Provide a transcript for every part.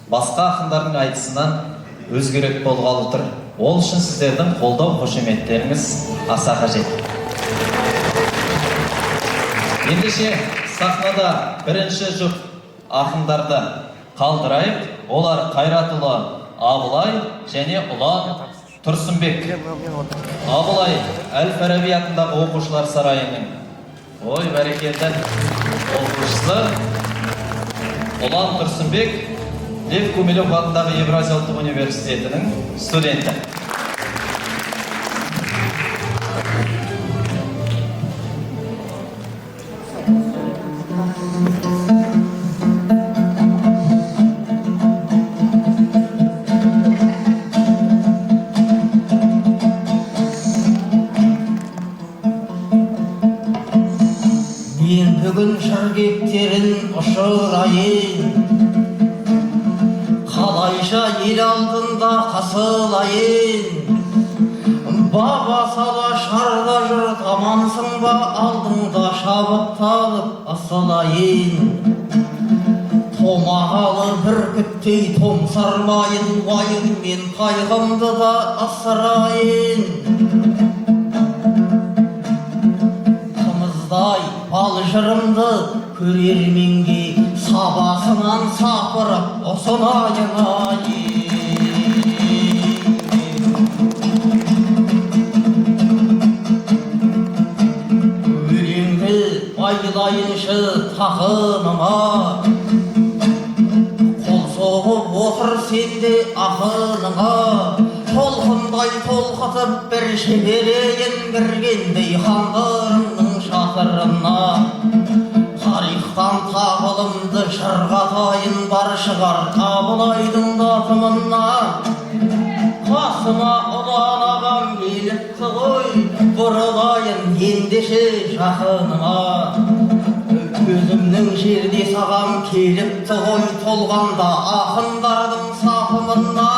басқа ақындардың айтысынан өзгерек болғалы тұр. Ол үшін сіздердің қолдау қошеметтеріңіз аса қажет. Ендеше сахнада бірінші жұп ақындарды қалдырайық. Олар Қайратұлы Абылай және Ұлан Тұрсынбек. Абылай Әл-Фараби атындағы оқушылар сарайының бәрекелді оқушысы. Ұлан Тұрсынбек Лев Гумилев атындағы Евразия ұлттық университетінің студенті. Мен бүгін жыргектерін ұшырайын, қалайша ел алдында қасылайын. Баба сала шарда жұрт амансың ба, алдыңда шабықталып асылайын. Томағалы бүркіттей томсармайын, уайым мен қайғымды да асырайын. Қымыздай бал жырымды көрерменге сабасынан сапырып ұсынайын. Өлеңді байлайыншы тақымыма, қол соғып отыр сенде ақыныңа. Толқындай толқытып бір жіберейін, кіргендей қаңғырымның шатырына. Тарихтан тағылымды жырғатайын, бар шығар Абылайдың датымына. Қасыма Ұлан ағам келіпті ғой, бұрылайын ендеше жақыныма. Өзімнің жерде сағам келіпті ғой, толғанда ақындардың сапымына.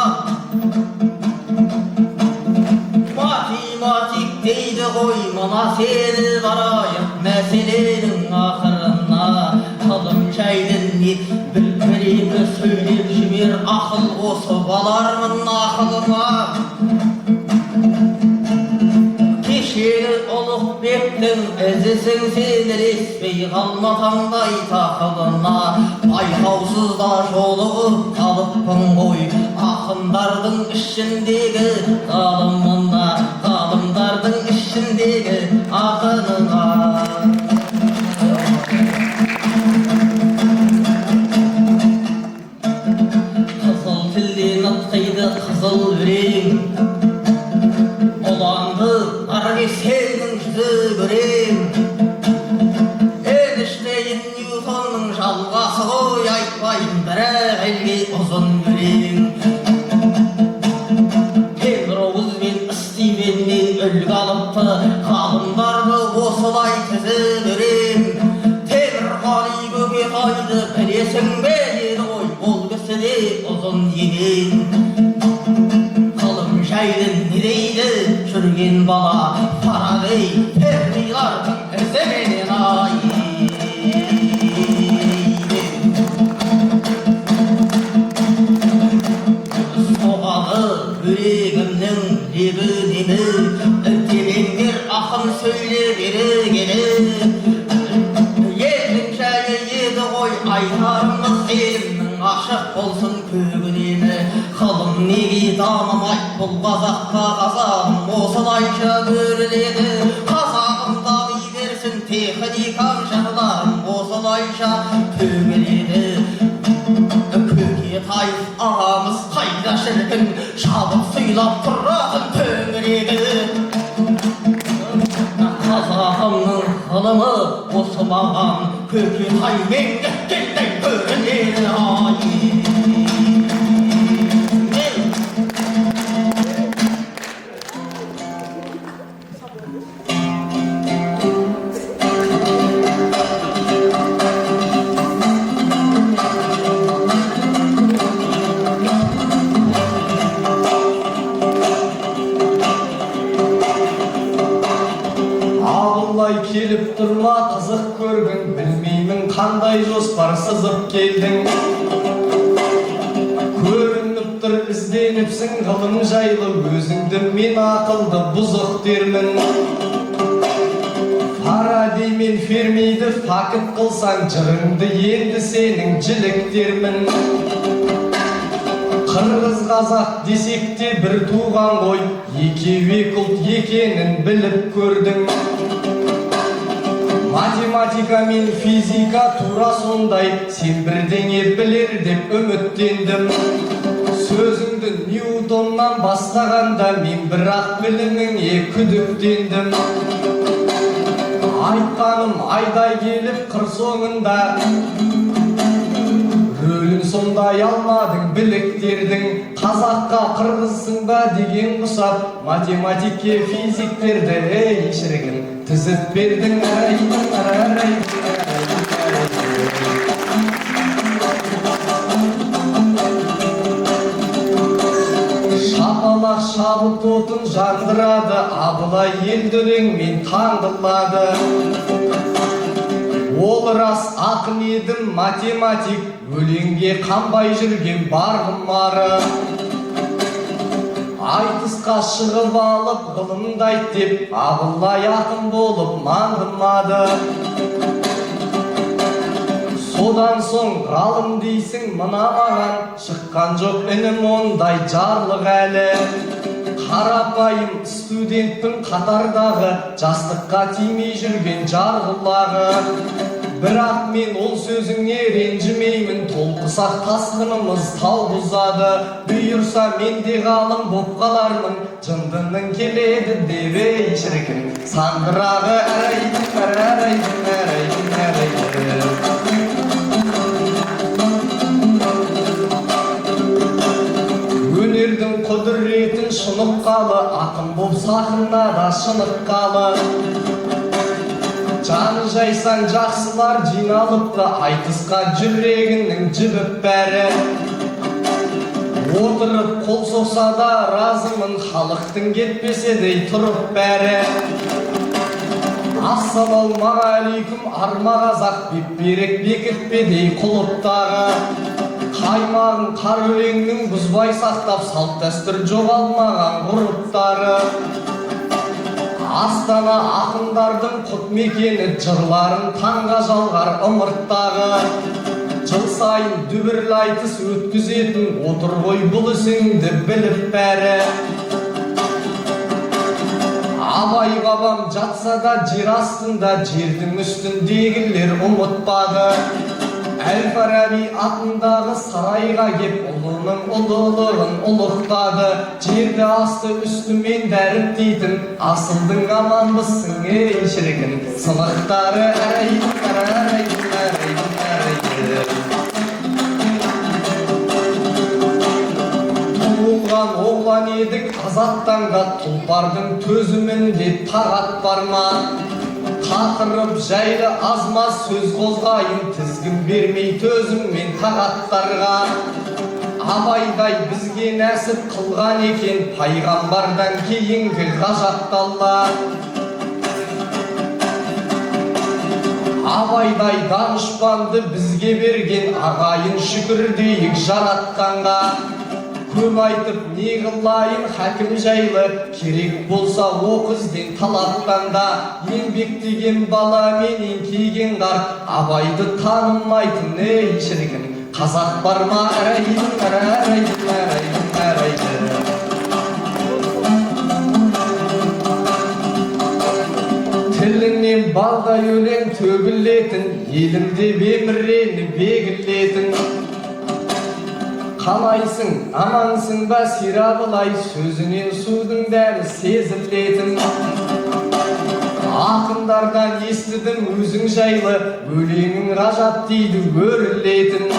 Математик дейді ғой, мына сені барайық мәселенің ақырына. Қылым жайдың не бір-екі сөйлеп жібер, ақыл қосып алармын ақылыма. Кешегі Ұлықбектің ізісің сен, ілеспей қалма таңдай тақылына. Байқаусыз да жолығып қалыппын ғой, ақындардың ішіндегі ғалымына, ғалымдардың ішіндегі ақынына. Қызыл тілден ытқиды қызыл өлең, Ұланды Наргизенің жүзі көрем. Эйнштейн Ньютонның жалғасы ғой, айтпайын бірақ елге ұзын өлең. Пенроуз бен Стивеннен үлгі алыпты, ғалымдарды осылай тізіп өрем. Темірғали Бөкетайды білесің бе деді ғой, ол кісі де ұзын емен. Қылым жайлы не дейді жүрген бала, Фарадей Фермилардың ізіменен ай. Соғалы жүрегімнің лебі-лебі, демеңдер ақын сөйлегені келі. Елдің жайы еді ғой, айтарымыз елімнің ашық болсын көгінені. Қылым неге дамымайды бұл қазаққа, қазағым осылайша көріледі. Қазағым дами берсін, техникам жырларым осылайша төгіледі. Көкетаев ағамыз қайда шіркін, шабық сұйлап тұратын төңірегі. Қазағымның ғылымы осы маған, Көкетаймен кеткендей көрінеді ай. келіп тұрма қызық көргін, білмеймін қандай жоспар сызып келдің. келіпсің ғылым жайлы, өзіңді мен ақылды бұзық дермін. Фараби мен Фермиді факт қылсаң, жырыңды енді сенің жіліктермін. Қырғыз қазақ десек те бір туған ғой, екеуі ұлт екенін біліп көрдің. Математика мен физика тура сондай, сен бірдеңе білер деп үміттендім. Сөзіңді Ньютоннан бастағанда, мен бірақ біліміңе күдіктендім. Айтқаным айдай келіп қыр соңында, рөлін сондай алмадың біліктердің. Қазаққа қырғызсың ба деген құсап, математикке физиктерді шірігін тізіп бердің. Шапалақ шабыт отын жандырады, Абылай елдөреңмен таңдылады. Ол рас ақын едім математик, өлеңге қанбай жүрген бар құмары. Айтысқа шығып алып ғылымды айт деп, Абылай ақын болып маңдымады. Содан соң ғалым дейсің мына маған, шыққан жоқ інім ондай жарлық әлі. Қарапайым студентпін қатардағы, жастыққа тимей жүрген жарғылағы. Бірақ мен ол сөзіңе ренжімеймін, толқысақ тасқынымыз тау бұзады. Бұйырса мен де ғалым боп қалармын, жындының келеді деп шіркін. Сандырағы әрайдың, әрайдың, әрайдың, әрайдың. Өнердің құдіретін шыныққалы, ақын боп сахнада шыныққалы. Жаны жайсаң жақсылар жиналыпты, айтысқа жүрегінің жібіп бәрі. Отырып қол соқса да разымын, халықтың кетпесе дей тұрып бәрі. Ассалаумағалейкум арма қазақ, беп-берек бекітпе дей құлыптағы. Қаймағын қар өлеңнің бұзбай сақтап, салт дәстүр жоғалмаған ғұрыптары. Астана ақындардың құт мекені, жырларын таңға жалғар ымырттағы. Жыл сайын дүбірлі айтыс өткізетін, отыр ғой бұл ісіңді біліп бәрі. Абай бабам жатса да жер астында, жердің үстіндегілер ұмытпады. Әл-Фараби атындағы сарайға кеп, ұлының ұлылығын ұлықтады. Жерді асты үстімен дәріптейтін, асылдың аманбысың шіркін. Сынықтары әрайдың, әрайдың, әрайдың, әрайдың. Туылған оғлан едік азаттан да, тұлпардың төзімінде тағат бар ма? Қатырып жайлы азмаз сөз қозғайын, тізгін бермей төзіммен тағаттарға. Абайдай бізге нәсіп қылған екен, пайғамбардан кейінгі ғажапты Алла. Абайдай данышпанды бізге берген, ағайын шүкір дейік жаратқанға. Көп айтып не қылайын хәкім жайлы, керек болса оқызден талаптанда. Еңбектеген бала менен кейген қар, Абайды танымайтын шіркін. Қазақ бар ма? Әрайдың, әрайдың, әрайдың, әрайдың. Тіліңнен балдай өлең төгілетін, елімде бемірені бегілетін. Қалайсың, амансың ба сира былай, сөзінен судың дәмі сезілетін. Ақындардан естідім өзің жайлы, өлеңің ғажап дейді өрілетін.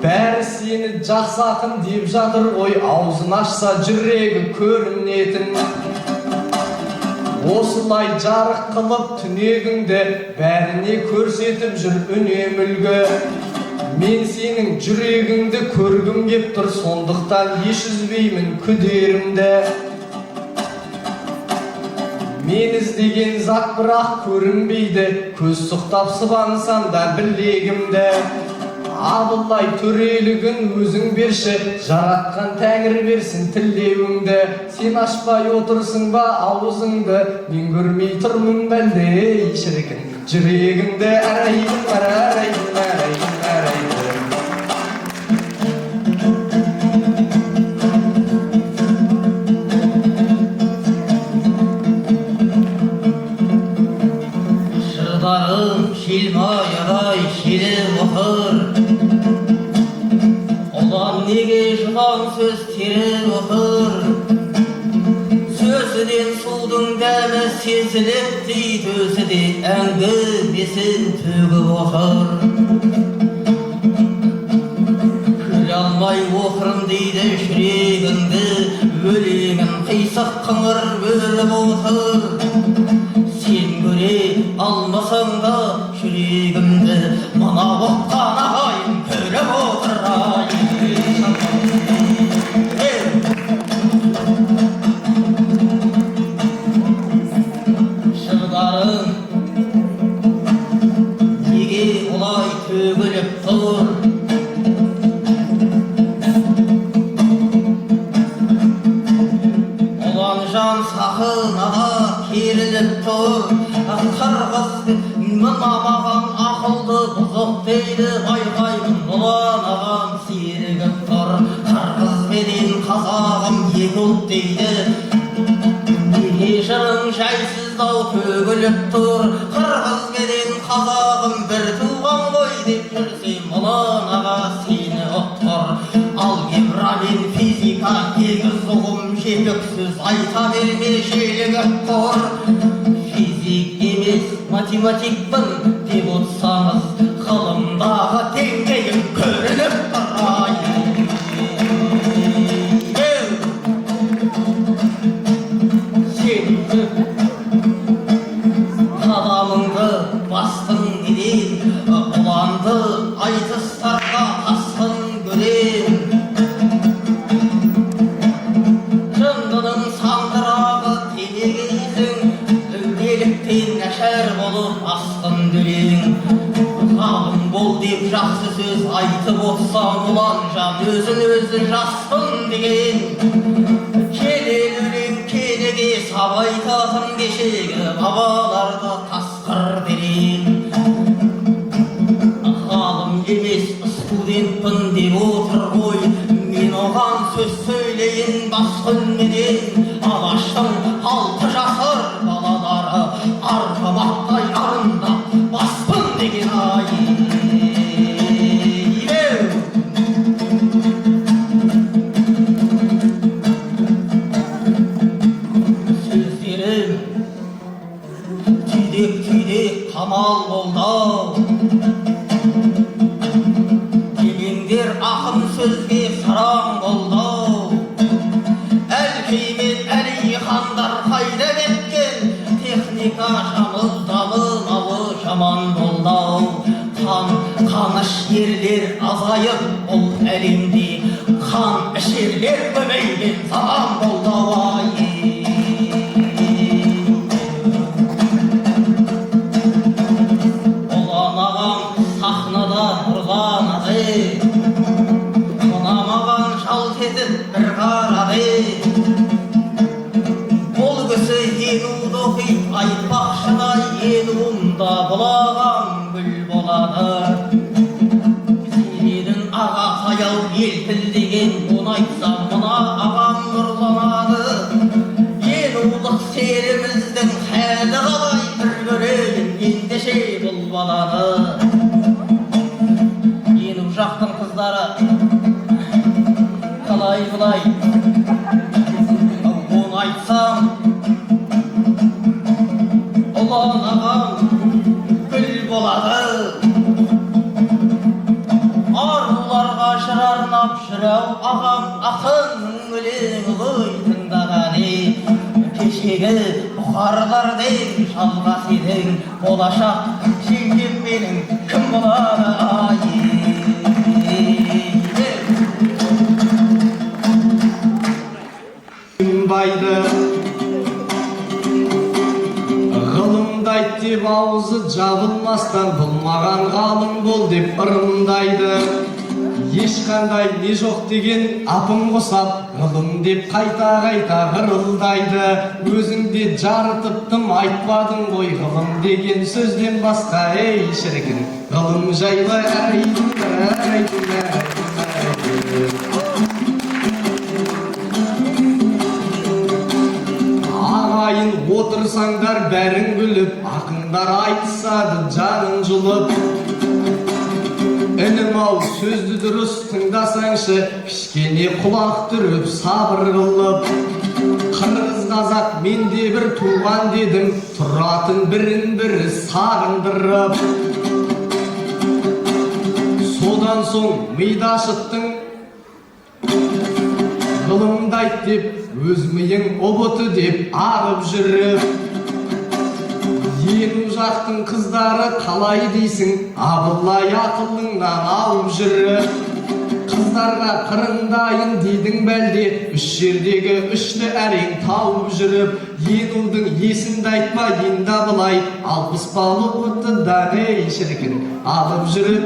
Бәрі сені жақсы ақын деп жатыр ғой, аузын ашса жүрегі көрінетін. Осылай жарық қылып түнегіңді, бәріне көрсетіп жүр үнемі үлгі. Мен сенің жүрегіңді көргім кеп тұр, сондықтан еш үзбеймін күдерімді. Мен іздеген зат бірақ көрінбейді, көз сұқтап сыбансам да білегімді. Абылай төрелігін өзің берші, жаратқан тәңір берсін тілеуіңді. Сен ашпай отырсың ба аузыңды, мен көрмей тұрмын бәлде ей шіркін, жүрегіңді арайдым, арайдым, арайдым, арайдым. Жырдарым желмаядай желіп оқыр, ұлан неге жылан сөз теріп оқыр. Сөзіден судың дәмі сезіліп дей, төсіде әңгімесін төгіп оқыр. Күле алмай оқырым дейді жүрегіңді, өлеңін қисық қыңыр бөліп отыр. Сен көре алмасаң да жүрегімді, мына оққан ағайын көріп отырайын. Жырдарым неге олай төгіліп тұр? Ұлан жан сақынада керіліп тұр. Қырғыз мынамаған ақылды бұзық дейді, байқаймын ұлан ағам сирігіп тұр. Қырғыз менен қазағым екі ұлт дейді, неге жырың жайсыздау төгіліп тұр? Қырғыз менен қазағым бір туған ғой деп жүрсем, ұлан аға сені ұқтыр. Алгебра мен физика егіз ұғым, жепексіз айта берме желігіп тұр. Физик емес математикпін деп отсаңыз, ғылымдағы деңгейім көрініп тұрайын. Сен қадамыңды бастың неден, ұланды айтыстарға тасқын көрем. Жындының сандырағы тенегейсің, дөңгеліктен нәшәр болып асқын дөрең. Ғалым бол деп жақсы сөз айтып отсам, ұлан жан өзін жаспын деген. Келел өлең келеге сабайтатын кешегі бабаларды тасқыр дерең. Ғалым емес студентпін деп отыр ғой, мен оған сөз сөйлейін бас күнмеден. Алаштың 6 жасыр балалары арғымақтай арындап баспын деген ай. Сөздерім түйдек қамал болды, келеңдер ақын сөзге сараң болды. Әлкей мен Әлихандар қайда кеткен, техника дамымауы жаман болды. Қаныш ерлер азайып бұл әлемде, қан ішерлер көбейген заман болды. Ұлан ағам сахнада нұрланады, ұнамаған жалт етіп бір қарады. Бұл кісі енуді оқиды, айтпақшыдай енуімда бұл ағам гүл болады. Сенің аға қаяу елпілдеген, оны айтсам мына ағам нұрланады. Енулық серіміздің хәлі қалай, бір көрейін ендеше бұл баланы. Ену жақтың қыздары қалай бұлай, оны айтсам ұлан ағам гүл болады. Аруларға жыр арнап жүрау ағам, ақынның өлеңі ғой тыңдағаны. Кешегі бұқарлардың жалғас едің, болашақ жеңгем менің кім болады ай. Байды ғылымды айт деп аузы жабылмастан, бұл маған ғалым бол деп ырымдайды. Ешқандай не жоқ деген апым қосап, ғылым деп қайта-қайта ғырылдайды. Өзіңде жарытып тым айтпадың ғой, ғылым деген сөзден басқа, ей шіркін, ғылым жайлы айтыңдар. Ағайын отырсаңдар бәрін күліп, ақындар айтысады жанын жұлып. Інім-ау, сөзді дұрыс тыңдасаңшы, кішкене құлақ түріп сабыр қылып. Қырғыз қазақ менде бір туған дедім, тұратын бірін бірі сағындырып. Содан соң мида шыттың, ғылымды айт деп, өз миың ұбыты деп ағып жүріп. Ең жақтың қыздары қалай дейсің, Абылай ақылыңнан ауып жүріп. Қыздарға қырындайын дейдің бәлде, үш жердегі үшті әрең тауып жүріп. Енудің есімді айтпа енді Абылай, 60 балық өтті да ей шіркін, алып жүріп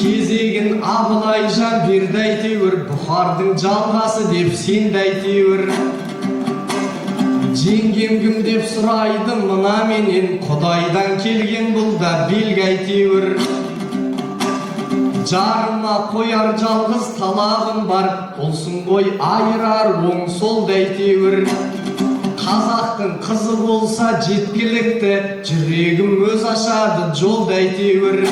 кезегін Абылай жан берді әйтеуір, бұхардың жалғасы деп сенді әйтеуір. Жеңгем кім деп сұрайды мына менен, Құдайдан келген бұл да белгі әйтеуір. Жарыма қояр жалғыз талабым бар, болсын ғой айырар оң солды әйтеуір. Қазақтың қызы болса жеткілікті, жүрегім өз ашады жолды әйтеуір.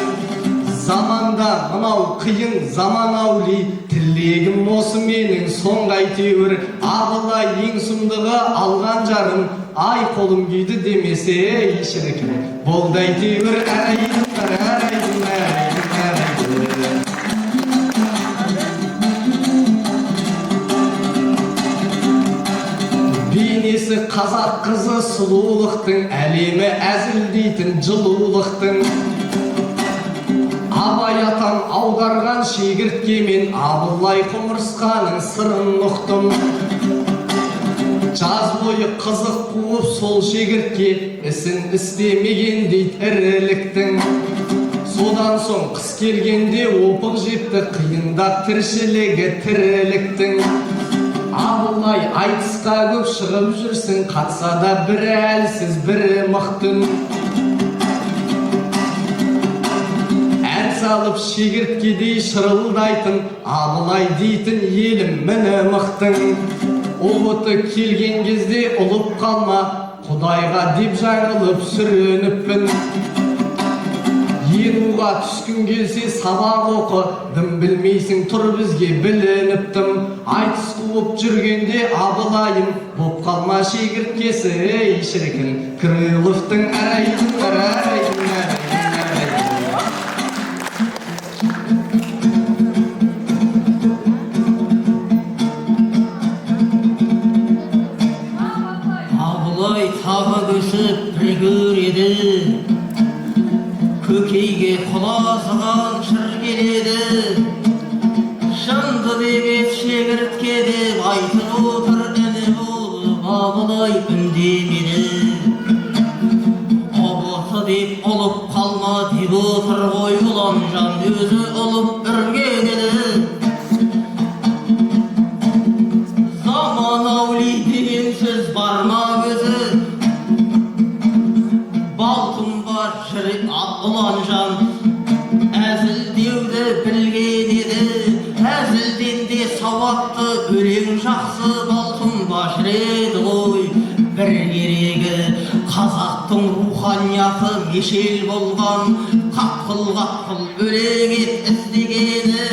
Заманда мынау қиын заман аули, тілегім осы менің соңғы әйтеуір. Абылай ең сұмдығы алған жарым, ай қолым күйді демесе ей шіркін, болды әйтеуір. Әрайдыңдар, әрайдыңдар, әрайдыңдар. Бейнесі қазақ қызы сұлулықтың, әлемі әзіл дейтін жылулықтың. Абай атам аударған шегіртке мен Абылай құмырсқаның сырын ұқтым. Жаз бойы қызық қуып сол шегіртке, ісін істемеген дейт іріліктің. Содан соң қыс келгенде опық жепті, қиындап тіршілігі тіріліктің. Абылай айтысқа көп шығып жүрсін, қатса да бірі әлсіз бірі мықтың. Салып шегірткедей шырылдайтын, Абылай дейтін елім міні мықтың. Ұлыты келген кезде ұлып қалма, Құдайға деп жаңылып сүрініппін. Енуға түскін келсе сабақ оқы, дым білмейсің тұр бізге білініптім. Айтыс қуып жүргенде Абылайым, боп қалма шегірткесі ей шіркін, Крыловтың әрайдыңдар, әрайдыңдар. Көкейге құлазыған шыр келеді, шынды деп шегіртке деп айтып отыр деді болып, Абылай үндемеді. Ұбыты деп ұлып қалма деп отыр ғой, ұлан жан өзі ұлып үрген еді. Заман аули деген сөз бар ма өзі, ұлан жан әзілдеуді білген еді. Әзілден де сауатты өлең жақсы балқын башыр еді ғой. Бір керегі қазақтың руханияты мешел болған, қатқыл-қатқыл өлең ет іздегені.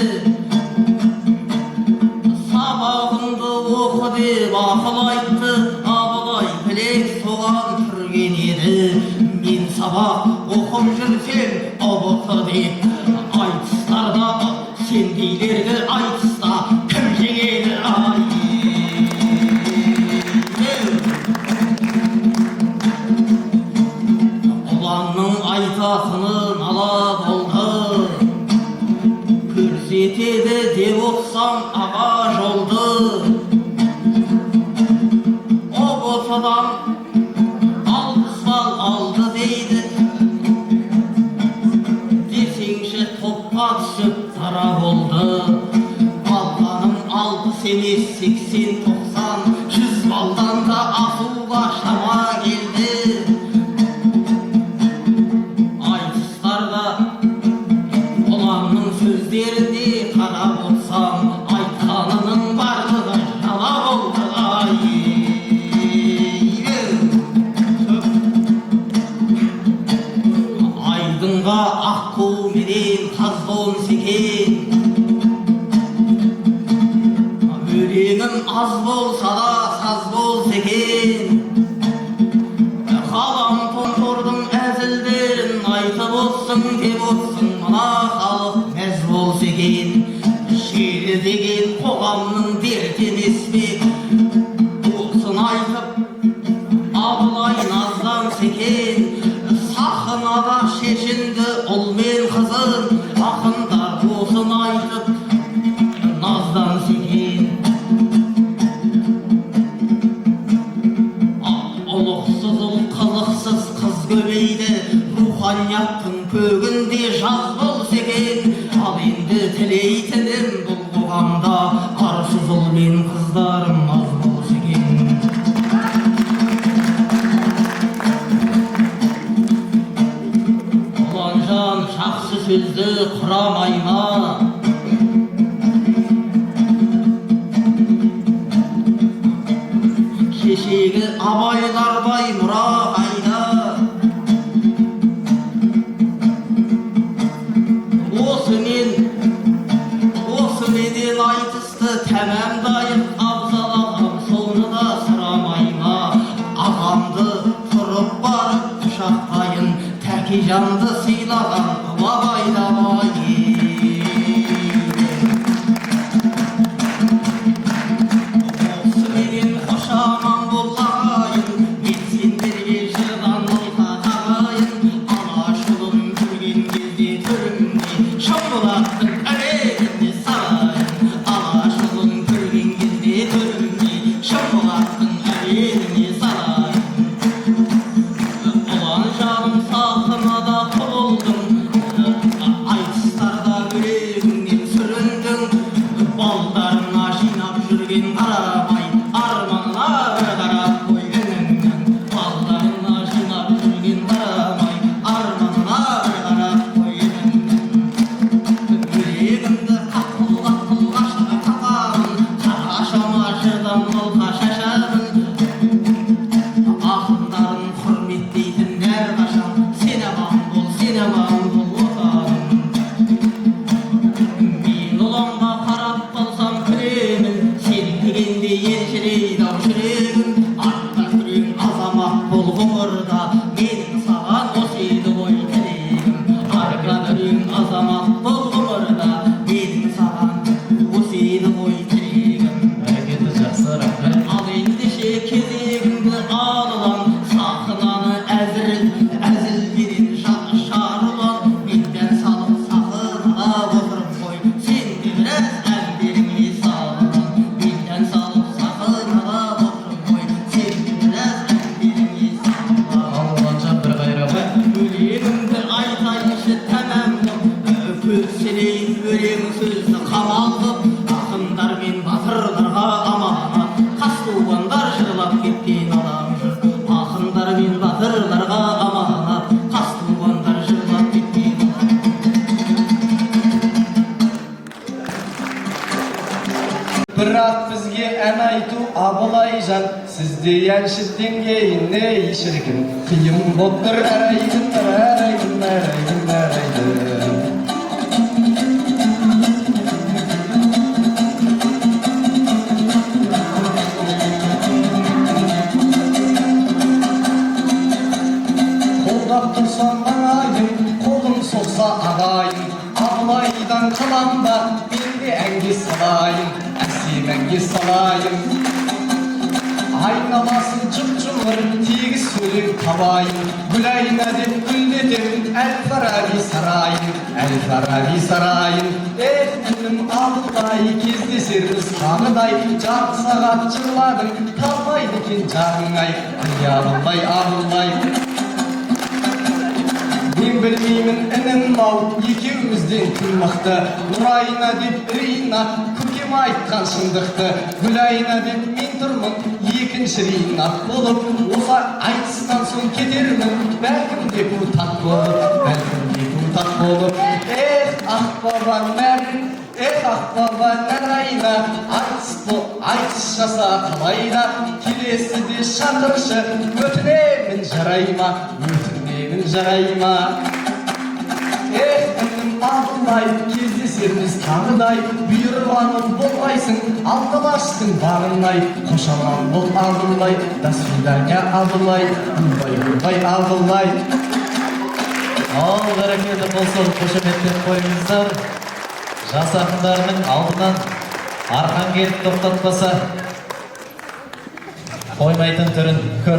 Сабағыңды оқы деп ақыл айтты, Абылай білек соған түрген еді. Мен сабақ оқып жүрсем, ұбыты деп айтыстарда, сендейлерді айтыста кім жеңеді ай. Ұланның айтатынын ала болды, көрсетеді деп Altıdan altı bal aldı deydi. Desеңші topқа түсіп тарап oldu. Балғаным алды сені 80-90, 100 балдан да асуға шама келді. Айтыстарда ұланның сөздеріне қарап отырсам, айтқанының барлығы жала болды. Айдынға аққу менен қазбон секен, өлеңім аз болса да саз болса екен. Қалам тонтордың әзілдерін айтып отсын деп отсын, мына халық мәз болса екен. Шері деген қоғамның дерті емес пе? Осын айтып Абылай назданса екен. Сахнада шешінді ұл мен қызын, ақындар осын айтып назданса екен. Ұлықсыз ұл қызықсыз қыз көбейді, руханияттың көгінде жаз болса екен. Ал енді тілейтінім бұл қоғамда арсыз ұл мен қыздарым аз болса екен. Ұланжан жақсы сөзді құрамай ма? Кешегі абайлардай мұра қайда? Осыменен айтысты тәмәмдайып абзал ағам, соны да сұрамай ма? Ағамды тұрып барып құшақтайын, Тәкежанды сыйлаған бабайда бай. Осыменен қошаман болғайын, мен сендерге жырдан ұлға тағайын. Алашұлым жүрген кезде төрімде, Шымбұлақтың әуенінде сарайын. Алашұлым жүрген кезде төрімде, Шымбұлақтың әуеніне сарайын. Ұлан жаным сахнада құбылдың, айтыстарда жүрегіңнен сүріндің. Балдарына жинап жүрген қарабай, арманына бір қарап қой үніңнен. Балдарына жинап жүрген қарабай, арманына бір қарап қой үніңнен. Жүрегімді қатқыл-қатқыл ғашық қатамын, қарашама жырдан олға шашамын. Ақындарын құрметтейтін әрқашан, сен аман бол, сен аман бол отаным. Мен ұланға қарап қалсам күлемін, сен дегенде елжірейді-ау жүрегім. Артқа күрең азамат бол ғұмырда, менің саған осы еді ғой тілегім. Артқа күрең азамат бол ғұмырда, менің саған осы еді ғой тілегім. Әрекеті жақсы, рахмет. Ал ендеше кезегімді алылан, сахнаны әзілдерін шарылан. Мен салып сахнада отырып қой, сен де біраз әндеріңе салылан. Мен салып сахнада отырып қой, сен де біраз әндеріңе салылан. Ал Ұланжан бір қайрабай. Өлеңімді айтайыншы тәмәмдім, көкселейін өлең сөзді қамал қып. Ақындар мен батырларға аманат, қас-туғандар жырлап кеткен адам жүр. Ақындар мен батырларға аманат, қас-туғандар жырлап кеткен адам. Бірақ бізге ән айту Абылайжан, сізде әншіден кейін не шіркін, қиын боп тұр әрайдын, әрайдын, әрайдын, әрайдын. Қолдап тұрсам ағайын, қолым соқса ағайын, Абылайдан қалам ба, мен де әнге салайын, әсем әнге салайын. айналасы жұп-жұмыр тегіс өлең табайын, гүлайна деп гүлдетем әл-фараби сарайын, әл-фараби сарайын. Күнім Абылай, кездесерміз тағыдай, жарты сағат жырладың, талмайды екен жарың-ай, Абылай, Абылай. Мен білмеймін інім-ау, екеумізден кім мықты, Нұрайна деп Ринат, көкем айтқан шындықты, Гүлайна деп мен тұрмын, екінші Ринат болып, осы айтыстан соң кетермін, бәлкім депутат болып, бәлкім депутат болып. Ақбаба нәрін, Ақбаба Нұрайна, айтыс жаса қалайда, келесіде шақыршы, өтінемін жарайма, өтінемін жарайма. Інім Абылай, кездесерміз тағыдай, бұйырғаным болмайсың, алтылаштың бағынай, қошаман бол Абылай, до свидания Абылай, ұлбай Абылай. Ал бәрекелді болсын, қошеметтеп қойыңыздар. Жас ақындарының алдынан арқан келіп тоқтатпаса қоймайтын түрін көрдік.